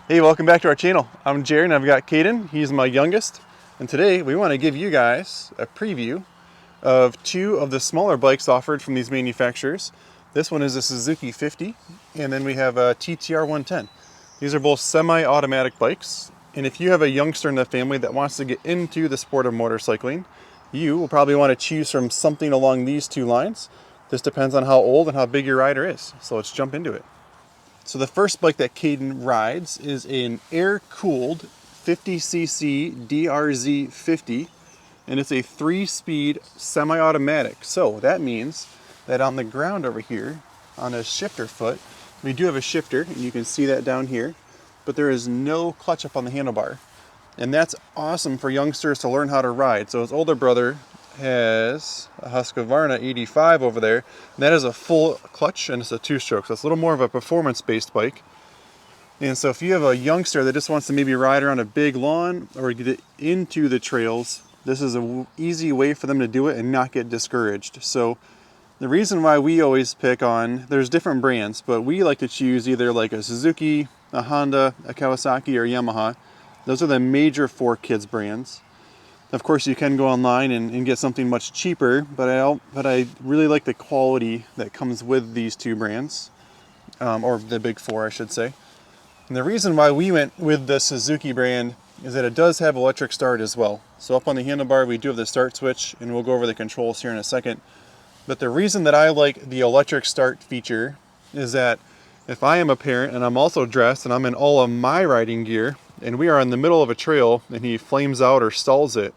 Hey, welcome back to our channel. I'm Jared and I've got Caden. He's my youngest. And today we want to give you guys a preview of two of the smaller bikes offered from these manufacturers. This one is a Suzuki 50 and then we have a TTR110. These are both semi-automatic bikes. And if you have a youngster in the family that wants to get into the sport of motorcycling, you will probably want to choose from something along these two lines. This depends on how old and how big your rider is. So let's jump into it. So the first bike that Caden rides is an air-cooled 50cc DRZ 50, and it's a 3-speed semi-automatic. So that means that on the ground over here, on a shifter foot, we do have a shifter, and you can see that down here, but there is no clutch up on the handlebar. And that's awesome for youngsters to learn how to ride. So his older brother has a Husqvarna 85 over there, and that is a full clutch and it's a 2-stroke, so it's a little more of a performance-based bike. And so if you have a youngster that just wants to maybe ride around a big lawn or get into the trails, this is an easy way for them to do it and not get discouraged. So the reason why we always pick on, there's different brands, but we like to choose either like a Suzuki, a Honda, a Kawasaki, or Yamaha. Those are the major 4 kids brands. Of course, you can go online and get something much cheaper, but I really like the quality that comes with these two brands, or the big 4, I should say. And the reason why we went with the Suzuki brand is that it does have electric start as well. So up on the handlebar, we do have the start switch, and we'll go over the controls here in a second. But the reason that I like the electric start feature is that if I am a parent and I'm also dressed and I'm in all of my riding gear, and we are in the middle of a trail and he flames out or stalls it,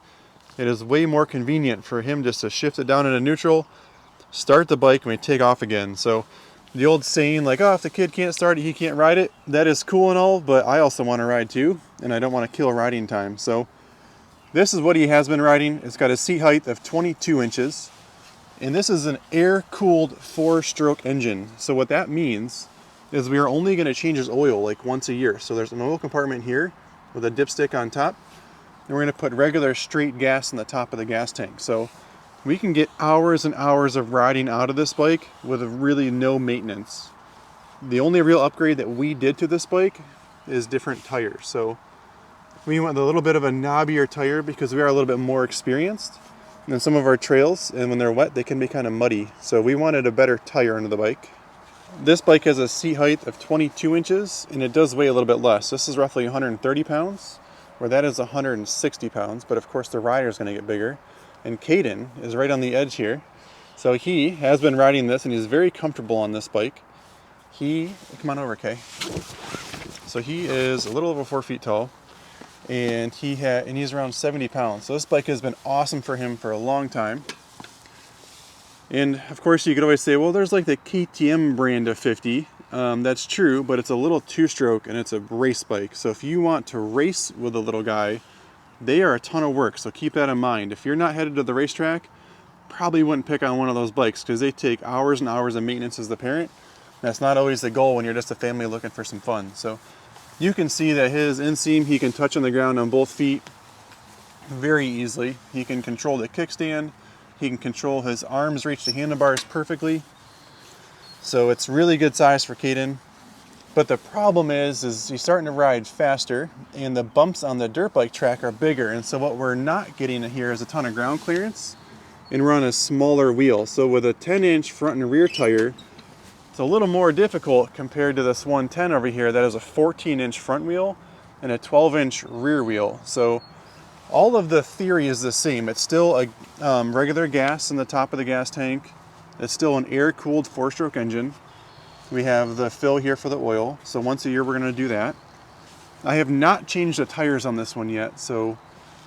it is way more convenient for him just to shift it down into neutral, start the bike, and we take off again. So the old saying like, oh, if the kid can't start it, he can't ride it, that is cool and all, but I also want to ride too, and I don't want to kill riding time. So this is what he has been riding. It's got a seat height of 22 inches, and this is an air-cooled 4-stroke engine. So what that means is we are only going to change his oil like once a year. So there's an oil compartment here with a dipstick on top, and we're going to put regular straight gas in the top of the gas tank. So we can get hours and hours of riding out of this bike with really no maintenance. The only real upgrade that we did to this bike is different tires. So we went with a little bit of a knobbier tire because we are a little bit more experienced than some of our trails, and when they're wet they can be kind of muddy. So we wanted a better tire under the bike. This bike has a seat height of 22 inches, and it does weigh a little bit less. This is roughly 130 pounds, where that is 160 pounds, but of course the rider is going to get bigger. And Caden is right on the edge here. So he has been riding this, and he's very comfortable on this bike. Come on over, Kay. So he is a little over 4 feet tall, and he's around 70 pounds. So this bike has been awesome for him for a long time. And of course you could always say, well, there's like the KTM brand of 50. That's true, but it's a little 2-stroke and it's a race bike. So if you want to race with a little guy, they are a ton of work. So keep that in mind. If you're not headed to the racetrack, probably wouldn't pick on one of those bikes because they take hours and hours of maintenance as the parent. That's not always the goal when you're just a family looking for some fun. So you can see that his inseam, he can touch on the ground on both feet very easily. He can control the kickstand. He can control his arms, reach the handlebars perfectly. So it's really good size for Caden. But the problem is he's starting to ride faster, and the bumps on the dirt bike track are bigger. And so what we're not getting here is a ton of ground clearance, and we're on a smaller wheel. So with a 10-inch front and rear tire, it's a little more difficult compared to this 110 over here that has a 14-inch front wheel and a 12-inch rear wheel. So all of the theory is the same. It's still a regular gas in the top of the gas tank. It's still an air-cooled 4-stroke engine. We have the fill here for the oil. So once a year we're going to do that. I have not changed the tires on this one yet, so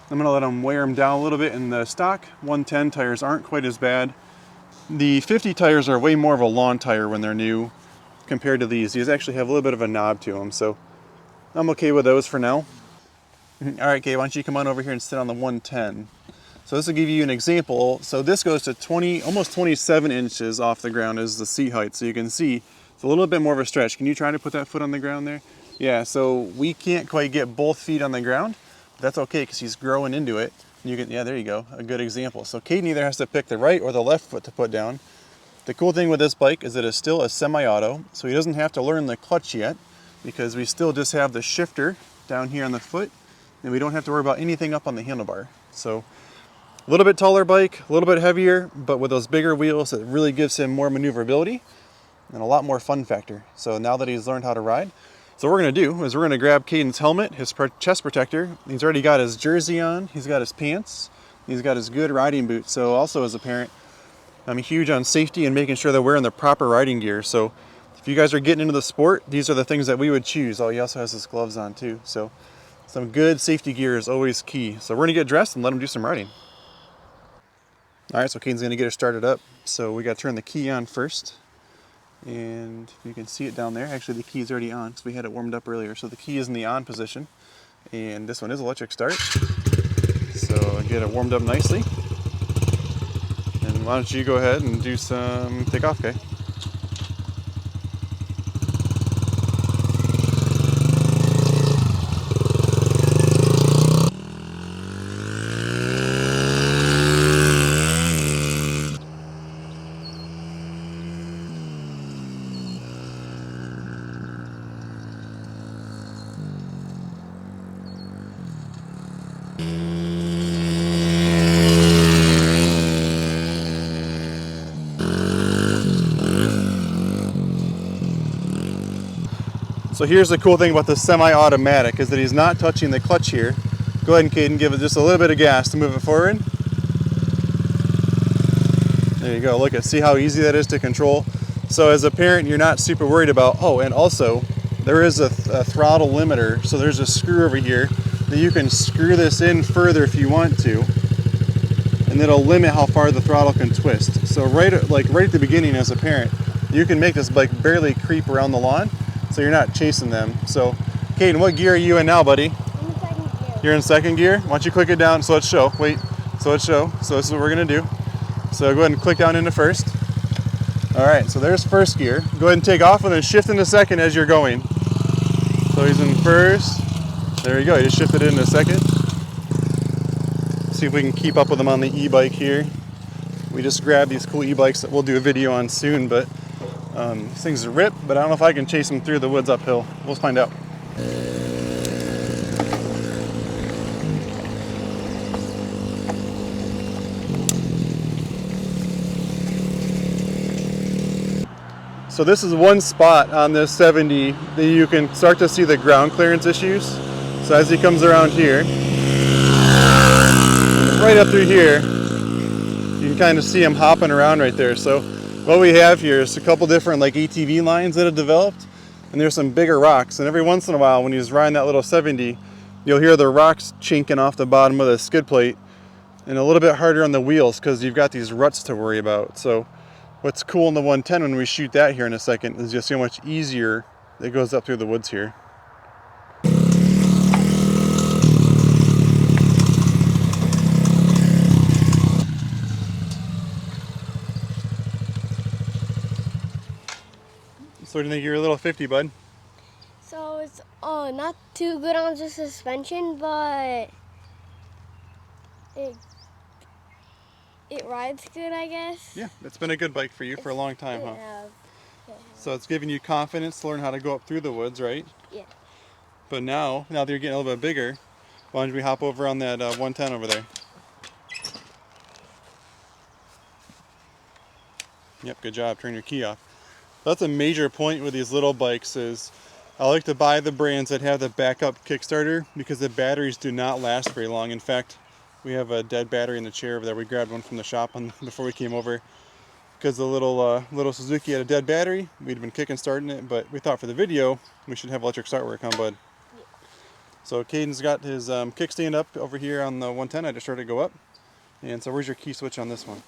I'm going to let them wear them down a little bit. And the stock 110 tires aren't quite as bad. The 50 tires are way more of a lawn tire when they're new compared to these. These actually have a little bit of a knob to them, so I'm okay with those for now. All right, Kay, why don't you come on over here and sit on the 110. So this will give you an example. So this goes to almost 27 inches off the ground is the seat height. So you can see it's a little bit more of a stretch. Can you try to put that foot on the ground there? Yeah, so we can't quite get both feet on the ground. But that's okay because he's growing into it. Yeah, there you go, a good example. So Caden either has to pick the right or the left foot to put down. The cool thing with this bike is that it's still a semi-auto, so he doesn't have to learn the clutch yet. because we still just have the shifter down here on the foot, and we don't have to worry about anything up on the handlebar. So a little bit taller bike, a little bit heavier, but with those bigger wheels, it really gives him more maneuverability and a lot more fun factor. So now that he's learned how to ride, so what we're gonna do is we're gonna grab Caden's helmet, his chest protector. He's already got his jersey on, he's got his pants, he's got his good riding boots. So also as a parent, I'm huge on safety and making sure that we're wearing the proper riding gear. So if you guys are getting into the sport, these are the things that we would choose. Oh, he also has his gloves on too. So some good safety gear is always key. So we're gonna get dressed and let him do some riding. All right, so Caden's gonna get it started up. So we gotta turn the key on first. And you can see it down there. Actually, the key is already on because we had it warmed up earlier. So the key is in the on position. And this one is electric start. So get it warmed up nicely. And why don't you go ahead and do some takeoff, okay? So here's the cool thing about the semi-automatic is that he's not touching the clutch here. Go ahead and Caden, give it just a little bit of gas to move it forward. There you go, look at, see how easy that is to control. So as a parent, you're not super worried about, oh, and also there is a throttle limiter. So there's a screw over here that you can screw this in further if you want to, and it'll limit how far the throttle can twist. So right at the beginning as a parent, you can make this bike barely creep around the lawn, so you're not chasing them. So, Caden, what gear are you in now, buddy? I'm in second gear. You're in second gear? Why don't you click it down so let's show. Wait, so let's show. So this is what we're gonna do. So go ahead and click down into first. All right, so there's first gear. Go ahead and take off and then shift into second as you're going. So he's in first. There you go, he just shifted it into second. See if we can keep up with him on the e-bike here. We just grabbed these cool e-bikes that we'll do a video on soon, but these things are ripped, but I don't know if I can chase them through the woods uphill. We'll find out. So this is one spot on this 70 that you can start to see the ground clearance issues. So as he comes around here, right up through here, you can kind of see him hopping around right there. So what we have here is a couple different like ATV lines that have developed, and there's some bigger rocks. And every once in a while when he's riding that little 70, you'll hear the rocks chinking off the bottom of the skid plate, and a little bit harder on the wheels because you've got these ruts to worry about. So what's cool in the 110 when we shoot that here in a second is just how much easier it goes up through the woods here. So what do you think of your little 50, bud? So it's not too good on the suspension, but it rides good, I guess. Yeah, it's been a good bike for you for a long time, huh? Yeah. So it's giving you confidence to learn how to go up through the woods, right? Yeah. But now that you're getting a little bit bigger, why don't we hop over on that 110 over there? Yep, good job. Turn your key off. That's a major point with these little bikes is I like to buy the brands that have the backup Kickstarter because the batteries do not last very long. In fact, we have a dead battery in the chair over there. We grabbed one from the shop before we came over because the little Suzuki had a dead battery. We'd been kicking starting it, but we thought for the video we should have electric start work, huh, bud? Yeah. So Caden's got his kickstand up over here on the 110. I just started to go up. And so where's your key switch on this one?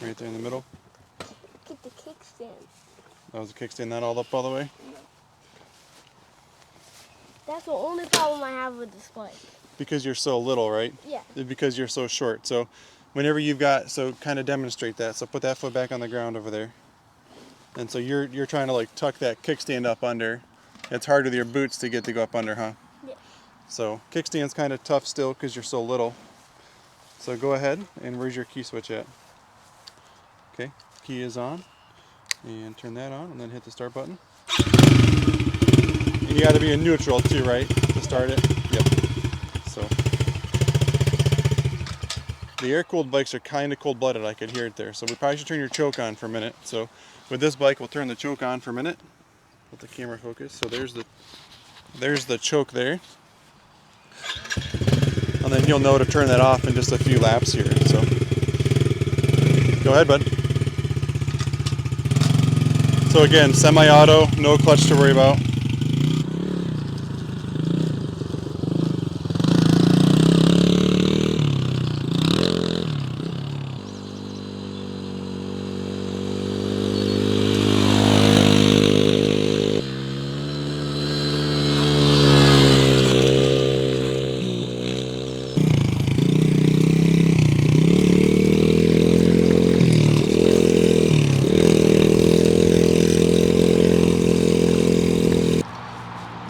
Right there in the middle. Get the kickstand. That was the kickstand that all up all the way? That's the only problem I have with this bike. Because you're so little, right? Yeah. Because you're so short. So whenever you've got, so kind of demonstrate that. So put that foot back on the ground over there. And so you're trying to like tuck that kickstand up under. It's hard with your boots to get to go up under, huh? Yeah. So kickstand's kind of tough still because you're so little. So go ahead, and where's your key switch at? Okay, key is on. And turn that on and then hit the start button. you got to be in neutral too, right, to start it? Yep. So the air-cooled bikes are kind of cold-blooded. I could hear it there. So we probably should turn your choke on for a minute. So with this bike, we'll turn the choke on for a minute. Let the camera focus. So there's the choke there. And then you'll know to turn that off in just a few laps here. So go ahead, bud. So again, semi-auto, no clutch to worry about.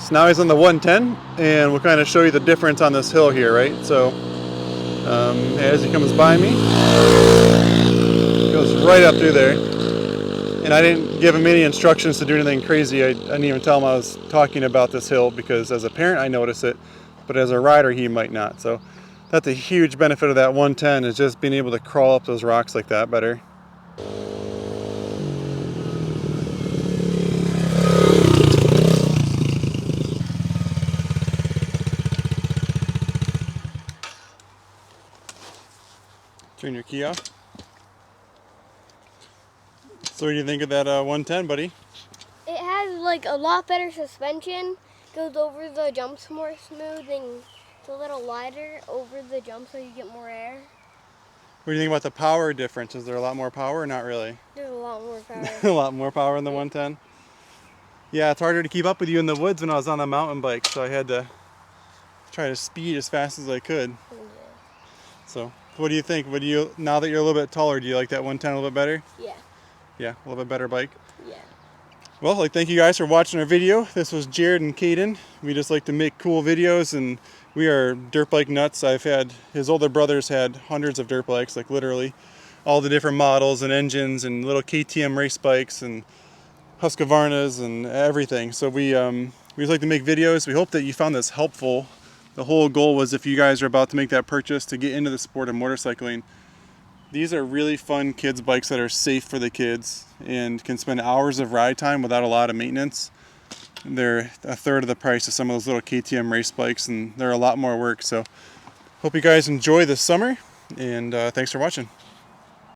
So now he's on the 110, and we'll kind of show you the difference on this hill here, right? So as he comes by me, he goes right up through there. And I didn't give him any instructions to do anything crazy. I didn't even tell him I was talking about this hill, because as a parent I notice it, but as a rider he might not. So that's a huge benefit of that 110, is just being able to crawl up those rocks like that better. Turn your key off. So what do you think of that 110, buddy? It has like a lot better suspension. Goes over the jumps more smooth, and it's a little lighter over the jump, so you get more air. What do you think about the power difference? Is there a lot more power or not really? There's a lot more power. A lot more power in the 110? Yeah, it's harder to keep up with you in the woods when I was on the mountain bike, so I had to try to speed as fast as I could. Yeah. So, what do you think? Now that you're a little bit taller, do you like that 110 a little bit better? Yeah. Yeah, a little bit better bike. Yeah. Well, thank you guys for watching our video. This was Jared and Caden. We just like to make cool videos, and we are dirt bike nuts. His older brothers had hundreds of dirt bikes, like literally all the different models and engines and little KTM race bikes and Husqvarnas and everything. So we just like to make videos. We hope that you found this helpful. The whole goal was, if you guys are about to make that purchase to get into the sport of motorcycling, these are really fun kids bikes that are safe for the kids and can spend hours of ride time without a lot of maintenance. They're a third of the price of some of those little KTM race bikes, and they're a lot more work. So hope you guys enjoy this summer, and thanks for watching.